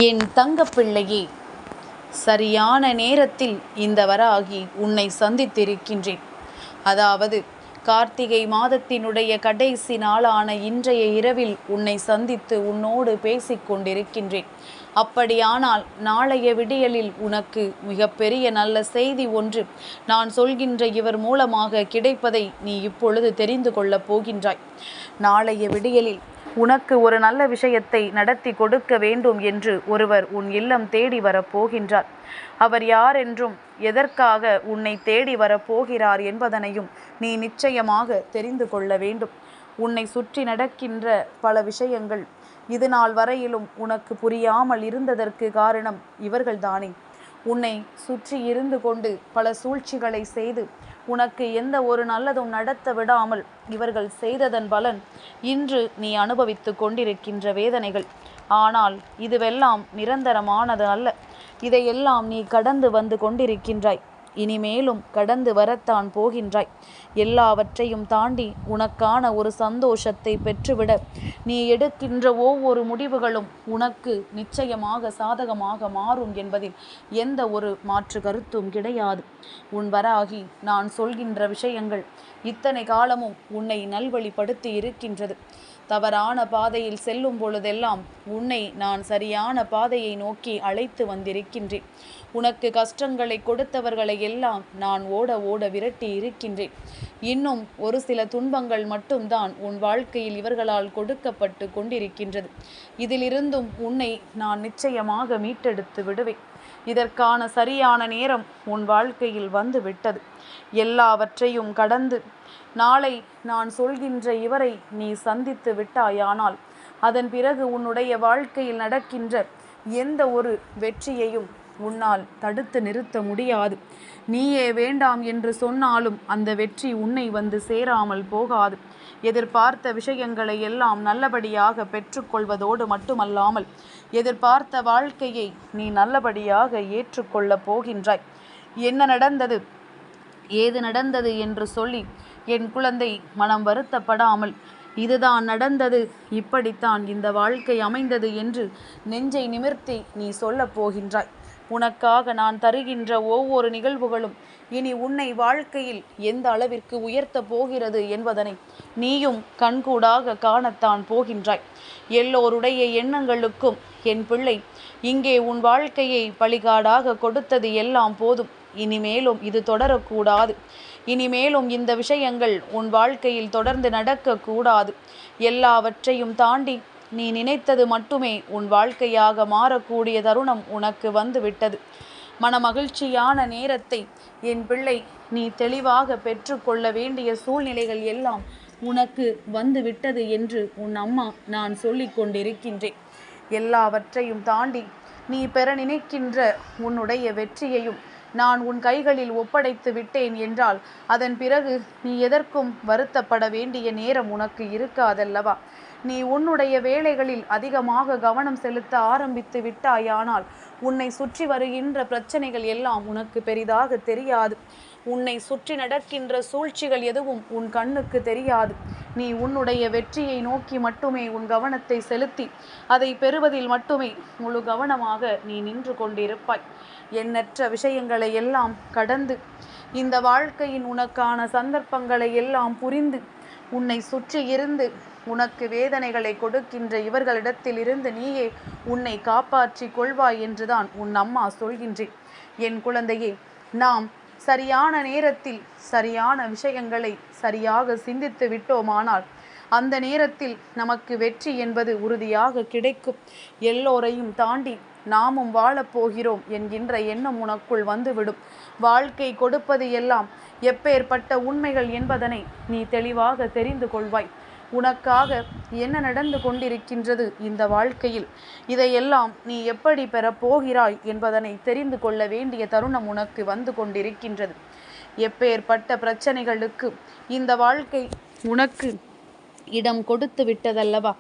என் தங்கப்பிள்ளையே, சரியான நேரத்தில் இந்த வராகி உன்னை சந்தித்திருக்கின்றேன். அதாவது கார்த்திகை மாதத்தினுடைய கடைசி நாளான இன்றைய இரவில் உன்னை சந்தித்து உன்னோடு பேசிக்கொண்டிருக்கின்றேன். அப்படியானால் நாளைய விடியலில் உனக்கு மிகப்பெரிய நல்ல செய்தி ஒன்று நான் சொல்கின்ற இவர் மூலமாக கிடைப்பதை நீ இப்பொழுது தெரிந்து கொள்ளப் போகின்றாய். நாளைய விடியலில் உனக்கு ஒரு நல்ல விஷயத்தை நடத்தி கொடுக்க வேண்டும் என்று ஒருவர் உன் இல்லம் தேடி வரப்போகின்றார். அவர் யார் என்றும் எதற்காக உன்னை தேடி வரப்போகிறார் என்பதனையும் நீ நிச்சயமாக தெரிந்து கொள்ள வேண்டும். உன்னை சுற்றி நடக்கின்ற பல விஷயங்கள் இது நாள் வரையிலும் உனக்கு புரியாமல் இருந்ததற்கு காரணம் இவர்கள்தானே. உன்னை சுற்றி இருந்து கொண்டு பல சூழ்ச்சிகளை செய்து உனக்கு எந்த ஒரு நல்லதும் நடத்த விடாமல் இவர்கள் செய்ததன் பலன் இன்று நீ அனுபவித்து கொண்டிருக்கின்ற வேதனைகள். ஆனால் இதுவெல்லாம் நிரந்தரமானது அல்ல. இதையெல்லாம் நீ கடந்து வந்து கொண்டிருக்கின்றாய். இனிமேலும் கடந்து வரத்தான் போகின்றாய். எல்லாவற்றையும் தாண்டி உனக்கான ஒரு சந்தோஷத்தை பெற்றுவிட நீ எடுக்கின்ற ஒவ்வொரு முடிவுகளும் உனக்கு நிச்சயமாக சாதகமாக மாறும் என்பதில் எந்த ஒரு மாற்று கருத்தும் கிடையாது. உன் வராகி நான் சொல்கின்ற விஷயங்கள் இத்தனை காலமும் உன்னை நல்வழிப்படுத்தி இருக்கின்றது. தவறான பாதையில் செல்லும் பொழுதெல்லாம் உன்னை நான் சரியான பாதையை நோக்கி அழைத்து வந்திருக்கின்றேன். உனக்கு கஷ்டங்களை கொடுத்தவர்களை எல்லாம் நான் ஓட ஓட விரட்டி இருக்கின்றேன். இன்னும் ஒரு சில துன்பங்கள் மட்டும்தான் உன் வாழ்க்கையில் இவர்களால் கொடுக்கப்பட்டு கொண்டிருக்கின்றது. இதிலிருந்தும் உன்னை நான் நிச்சயமாக மீட்டெடுத்து விடுவேன். இதற்கான சரியான நேரம் உன் வாழ்க்கையில் வந்து விட்டது. எல்லாவற்றையும் கடந்து நாளை நான் சொல்கின்ற இவரை நீ சந்தித்து விட்டாயானால் அதன் பிறகு உன்னுடைய வாழ்க்கையில் நடக்கின்ற எந்த ஒரு வெற்றியையும் உன்னால் தடுத்து நிறுத்த முடியாது. நீயே வேண்டாம் என்று சொன்னாலும் அந்த வெற்றி உன்னை வந்து சேராமல் போகாது. எதிர்பார்த்த விஷயங்களை எல்லாம் நல்லபடியாக பெற்றுக்கொள்வதோடு மட்டுமல்லாமல் எதிர்பார்த்த வாழ்க்கையை நீ நல்லபடியாக ஏற்றுக்கொள்ளப் போகின்றாய். என்ன நடந்தது, ஏது நடந்தது என்று சொல்லி என் குழந்தை மனம் வருத்தப்படாமல் இதுதான் நடந்தது, இப்படித்தான் இந்த வாழ்க்கை அமைந்தது என்று நெஞ்சை நிமிர்த்தி நீ சொல்லப் போகின்றாய். உனக்காக நான் தருகின்ற ஒவ்வொரு நிகழ்வுகளும் இனி உன்னை வாழ்க்கையில் எந்த அளவிற்கு உயர்த்த போகிறது என்பதனை நீயும் கண்கூடாக காணத்தான் போகின்றாய். எல்லோருடைய எண்ணங்களுக்கும் என் பிள்ளை, இங்கே உன் வாழ்க்கையை பலிகாடாக கொடுத்தது எல்லாம் போதும். இனிமேலும் இது தொடரக்கூடாது. இனிமேலும் இந்த விஷயங்கள் உன் வாழ்க்கையில் தொடர்ந்து நடக்கக்கூடாது. எல்லாவற்றையும் தாண்டி நீ நினைத்தது மட்டுமே உன் வாழ்க்கையாக மாறக்கூடிய தருணம் உனக்கு வந்து விட்டது. மனமகிழ்ச்சியான நேரத்தை என் பிள்ளை நீ தெளிவாக பெற்றுக்கொள்ள வேண்டிய சூழ்நிலைகள் எல்லாம் உனக்கு வந்து விட்டது என்று உன் அம்மா நான் சொல்லிக் கொண்டிருக்கின்றேன். எல்லாவற்றையும் தாண்டி நீ பெற நினைக்கின்ற உன்னுடைய வெற்றியையும் நான் உன் கைகளில் ஒப்படைத்து விட்டேன் என்றால் அதன் பிறகு நீ எதற்கும் வருத்தப்பட வேண்டிய நேரம் உனக்கு இருக்காதல்லவா. நீ உன்னுடைய வேலைகளில் அதிகமாக கவனம் செலுத்த ஆரம்பித்து விட்டாயானால் உன்னை சுற்றி வருகின்ற பிரச்சனைகள் எல்லாம் உனக்கு பெரிதாக தெரியாது. உன்னை சுற்றி நடக்கின்ற சூழ்ச்சிகள் எதுவும் உன் கண்ணுக்கு தெரியாது. நீ உன்னுடைய வெற்றியை நோக்கி மட்டுமே உன் கவனத்தை செலுத்தி அதை பெறுவதில் மட்டுமே முழு கவனமாக நீ நின்று கொண்டிருப்பாய். எண்ணற்ற விஷயங்களை எல்லாம் கடந்து இந்த வாழ்க்கையின் உனக்கான சந்தர்ப்பங்களை எல்லாம் புரிந்து உன்னை சுற்றி இருந்து உனக்கு வேதனைகளை கொடுக்கின்ற இவர்களிடத்தில் இருந்து நீயே உன்னை காப்பாற்றி கொள்வாய் என்றுதான் உன் அம்மா சொல்கின்றேன். என் குழந்தையே, நாம் சரியான நேரத்தில் சரியான விஷயங்களை சரியாக சிந்தித்து விட்டோமானால் அந்த நேரத்தில் நமக்கு வெற்றி என்பது உறுதியாக கிடைக்கும். எல்லோரையும் தாண்டி நாமும் வாழப்போகிறோம் என்கின்ற எண்ணம் உனக்குள் வந்துவிடும். வாழ்க்கை கொடுப்பது எல்லாம் எப்பேற்பட்ட உண்மைகள் என்பதனை நீ தெளிவாக தெரிந்து கொள்வாய். உனக்காக என்ன நடந்து கொண்டிருக்கின்றது இந்த வாழ்க்கையில், இதையெல்லாம் நீ எப்படி பெறப்போகிறாய் என்பதனை தெரிந்து கொள்ள வேண்டிய தருணம் உனக்கு வந்து கொண்டிருக்கின்றது. எப்பேற்பட்ட பிரச்சனைகளுக்கு இந்த வாழ்க்கை உனக்கு இடம் கொடுத்து விட்டதல்லவா.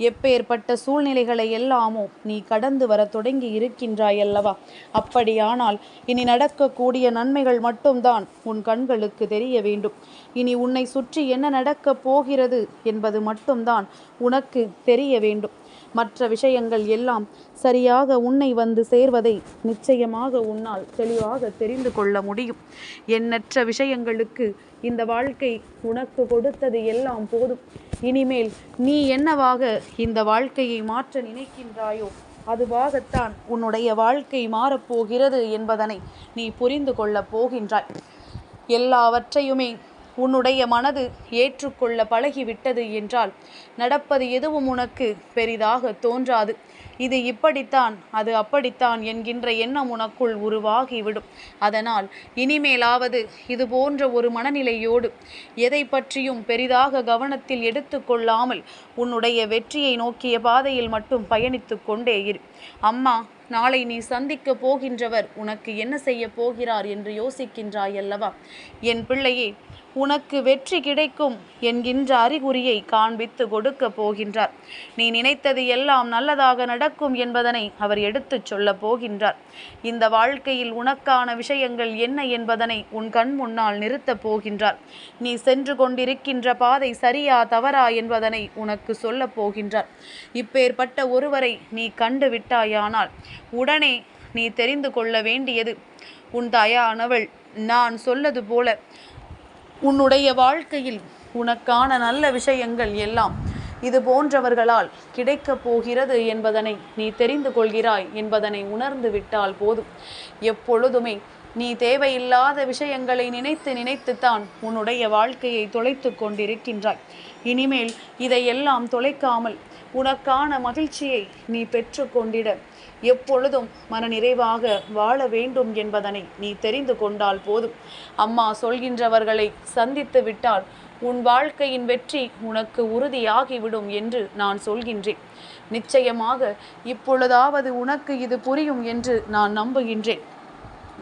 எப்பேற்பட்ட சூழ்நிலைகளை எல்லாமோ நீ கடந்து வர தொடங்கி இருக்கின்றாயல்லவா. அப்படியானால் இனி நடக்கக்கூடிய நன்மைகள் மட்டும்தான் உன் கண்களுக்கு தெரிய வேண்டும். இனி உன்னை சுற்றி என்ன நடக்கப் போகிறது என்பது மட்டும்தான் உனக்கு தெரிய வேண்டும். மற்ற விஷயங்கள் எல்லாம் சரியாக உன்னை வந்து சேர்வதை நிச்சயமாக உன்னால் தெளிவாக தெரிந்து கொள்ள முடியும். எண்ணற்ற விஷயங்களுக்கு இந்த வாழ்க்கை உனக்கு கொடுத்தது எல்லாம் போதும். இனிமேல் நீ என்னவாக இந்த வாழ்க்கையை மாற்ற நினைக்கின்றாயோ அதுவாகத்தான் உன்னுடைய வாழ்க்கை மாறப்போகிறது என்பதனை நீ புரிந்து கொள்ளப் போகின்றாய். எல்லாவற்றையுமே உன்னுடைய மனது ஏற்றுக்கொள்ள பழகிவிட்டது என்றால் நடப்பது எதுவும் உனக்கு பெரிதாக தோன்றாது. இது இப்படித்தான், அது அப்படித்தான் என்கின்ற எண்ணம் உனக்குள் உருவாகிவிடும். அதனால் இனிமேலாவது இது போன்ற ஒரு மனநிலையோடு எதை பற்றியும் பெரிதாக கவனத்தில் எடுத்து கொள்ளாமல் உன்னுடைய வெற்றியை நோக்கிய பாதையில் மட்டும் பயணித்து கொண்டே இரு. அம்மா, நாளை நீ சந்திக்க போகின்றவர் உனக்கு என்ன செய்ய போகிறார் என்று யோசிக்கின்றாய் அல்லவா? என் பிள்ளையே, உனக்கு வெற்றி கிடைக்கும் என்கின்ற அறிகுறியை காண்பித்து கொடுக்க போகின்றார். நீ நினைத்தது எல்லாம் நல்லதாக நடக்கும் என்பதனை அவர் எடுத்துச் சொல்ல போகின்றார். இந்த வாழ்க்கையில் உனக்கான விஷயங்கள் என்ன என்பதனை உன் கண் முன்னால் நிறுத்தப் போகின்றார். நீ சென்று கொண்டிருக்கின்ற பாதை சரியா தவறா என்பதனை உனக்கு சொல்ல போகின்றார். இப்பேற்பட்ட ஒருவரை நீ கண்டு விட்டாயானால் உடனே நீ தெரிந்து கொள்ள வேண்டியது, உன் தாயானவள் நான் சொல்லது போல உன்னுடைய வாழ்க்கையில் உனக்கான நல்ல விஷயங்கள் எல்லாம் இது போன்றவர்களால் கிடைக்கப் போகிறது என்பதனை நீ தெரிந்து கொள்கிறாய் என்பதனை உணர்ந்து விட்டால் போதும். எப்பொழுதுமே நீ தேவையில்லாத விஷயங்களை நினைத்து நினைத்துத்தான் உன்னுடைய வாழ்க்கையை தொலைத்து கொண்டிருக்கின்றாய். இனிமேல் இதையெல்லாம் தொலைக்காமல் உனக்கான மகிழ்ச்சியை நீ பெற்று கொண்டிட எப்பொழுதும் மனநிறைவாக வாழ வேண்டும் என்பதனை நீ தெரிந்து கொண்டால் போதும். அம்மா சொல்கின்றவர்களை சந்தித்து விட்டால் உன் வாழ்க்கையின் வெற்றி உனக்கு உறுதியாகிவிடும் என்று நான் சொல்கின்றேன். நிச்சயமாக இப்பொழுதாவது உனக்கு இது புரியும் என்று நான் நம்புகின்றேன்.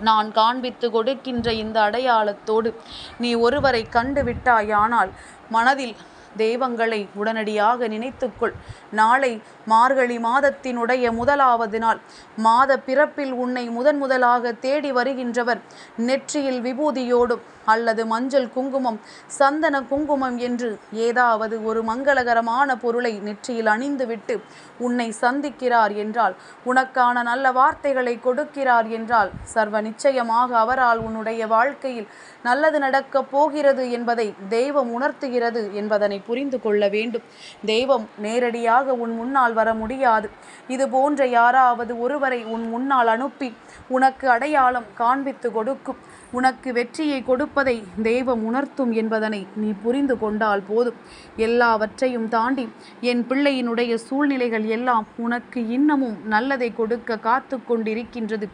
நான் காண்பித்து கொடுக்கின்ற இந்த அடையாளத்தோடு நீ ஒருவரை கண்டு விட்டாயானால் மனதில் தெய்வங்களை உடனடியாக நினைத்துக்கொள். நாளை மார்கழி மாதத்தினுடைய முதலாவது நாள். மாத பிறப்பில் உன்னை முதலாக தேடி வருகின்றவர் நெற்றியில் விபூதியோடும் அல்லது மஞ்சள் குங்குமம், சந்தன குங்குமம் என்று ஏதாவது ஒரு மங்களகரமான பொருளை நெற்றியில் அணிந்துவிட்டு உன்னை சந்திக்கிறார் என்றால், உனக்கான நல்ல வார்த்தைகளை கொடுக்கிறார் என்றால், சர்வ நிச்சயமாக அவரால் உன்னுடைய வாழ்க்கையில் நல்லது நடக்கப் போகிறது என்பதை தெய்வம் உணர்த்துகிறது என்பதனை புரிந்து கொள்ள வேண்டும். தெய்வம் நேரடியாக உன் முன்னால் வர முடியாது. இது போன்ற யாராவது ஒருவரை உன் முன்னால் அனுப்பி உனக்கு அடையாளம் காண்பித்து கொடுக்கும். உனக்கு வெற்றியை கொடுப்பதை தெய்வம் உணர்த்தும் என்பதனை நீ புரிந்து கொண்டால் போதும். எல்லாவற்றையும் தாண்டி என் பிள்ளையினுடைய சூழ்நிலைகள் எல்லாம் உனக்கு இன்னமும் நல்லதை கொடுக்க காத்து கொண்டிருக்கின்றது.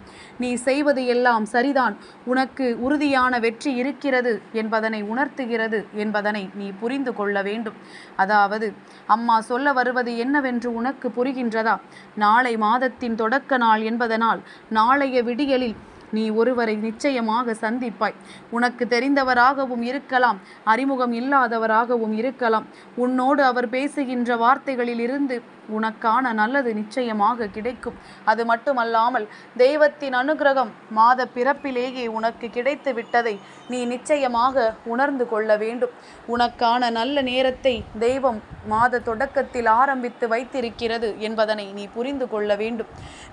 நீ செய்வது எல்லாம் சரிதான், உனக்கு உறுதியான வெற்றி இருக்கிறது என்பதனை உணர்த்துகிறது என்பதனை நீ புரிந்து கொள்ள வேண்டும். அதாவது அம்மா சொல்ல வருவது என்னவென்று உனக்கு புரிகின்றதா? நாளை மாதத்தின் தொடக்க நாள் என்பதனால் நாளைய விடியலில் நீ ஒருவரை நிச்சயமாக சந்திப்பாய். உனக்கு தெரிந்தவராகவும் இருக்கலாம், அறிமுகம் இல்லாதவராகவும் இருக்கலாம். உன்னோடு அவர் பேசுகின்ற வார்த்தைகளில் இருந்து உனக்கான நல்லது நிச்சயமாக கிடைக்கும். அது மட்டுமல்லாமல் தெய்வத்தின் அனுகிரகம் மாத பிறப்பிலேயே உனக்கு கிடைத்து விட்டதை நீ நிச்சயமாக உணர்ந்து கொள்ள வேண்டும். உனக்கான நல்ல நேரத்தை தெய்வம் மாத தொடக்கத்தில் ஆரம்பித்து வைத்திருக்கிறது என்பதனை நீ புரிந்து கொள்ள வேண்டும்.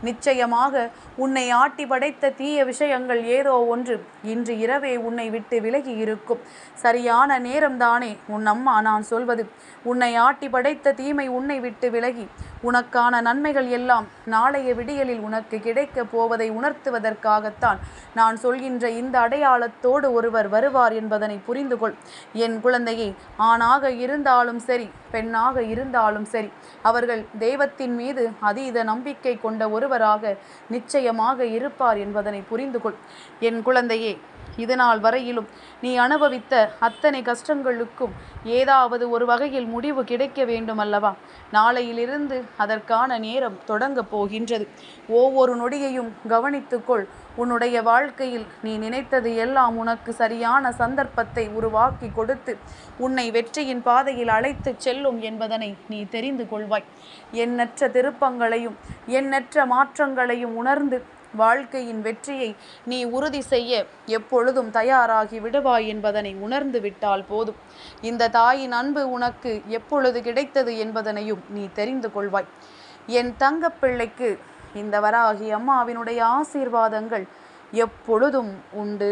நிச்சயமாக உன்னை ஆட்டி படைத்த தீய விஷயங்கள் ஏதோ ஒன்று இன்று இரவே உன்னை விட்டு விலகி இருக்கும். சரியான நேரம்தானே உன் அம்மா நான் சொல்வது. உன்னை ஆட்டி படைத்த தீமை உன்னை விட்டு விலகி உனக்கான நன்மைகள் எல்லாம் நாளைய விடியலில் உனக்கு கிடைக்கப் போவதை உணர்த்துவதற்காகத்தான் நான் சொல்கின்ற இந்த அடையாளத்தோடு ஒருவர் வருவார் என்பதனை புரிந்து கொள். என் குழந்தையை, ஆணாக இருந்தாலும் சரி, பெண்ணாக இருந்தாலும் சரி, அவர்கள் தெய்வத்தின் மீது அதீத நம்பிக்கை கொண்ட ஒருவராக நிச்சயமாக இருப்பார் என்பதனை புரிந்து கொள். என் குழந்தையே, இதுநாள் வரையிலும் நீ அனுபவித்த அத்தனை கஷ்டங்களுக்கும் ஏதாவது ஒரு வகையில் முடிவு கிடைக்க வேண்டும் அல்லவா? நாளையிலிருந்து அதற்கான நேரம் தொடங்கப் போகின்றது. ஒவ்வொரு நொடியையும் கவனித்துக்கொள். உன்னுடைய வாழ்க்கையில் நீ நினைத்தது எல்லாம் உனக்கு சரியான சந்தர்ப்பத்தை உருவாக்கி கொடுத்து உன்னை வெற்றியின் பாதையில் அழைத்து செல்லும் என்பதனை நீ தெரிந்து கொள்வாய். எண்ணற்ற திருப்பங்களையும் எண்ணற்ற மாற்றங்களையும் உணர்ந்து வாழ்க்கையின் வெற்றியை நீ உறுதி செய்ய எப்பொழுதும் தயாராகி விடுவாய் என்பதனை உணர்ந்து விட்டால் போதும். இந்த தாயின் அன்பு உனக்கு எப்பொழுது கிடைத்தது என்பதனையும் நீ தெரிந்து கொள்வாய். என் தங்கப்பிள்ளைக்கு இந்த வராகி அம்மாவினுடைய ஆசீர்வாதங்கள் எப்பொழுதும் உண்டு.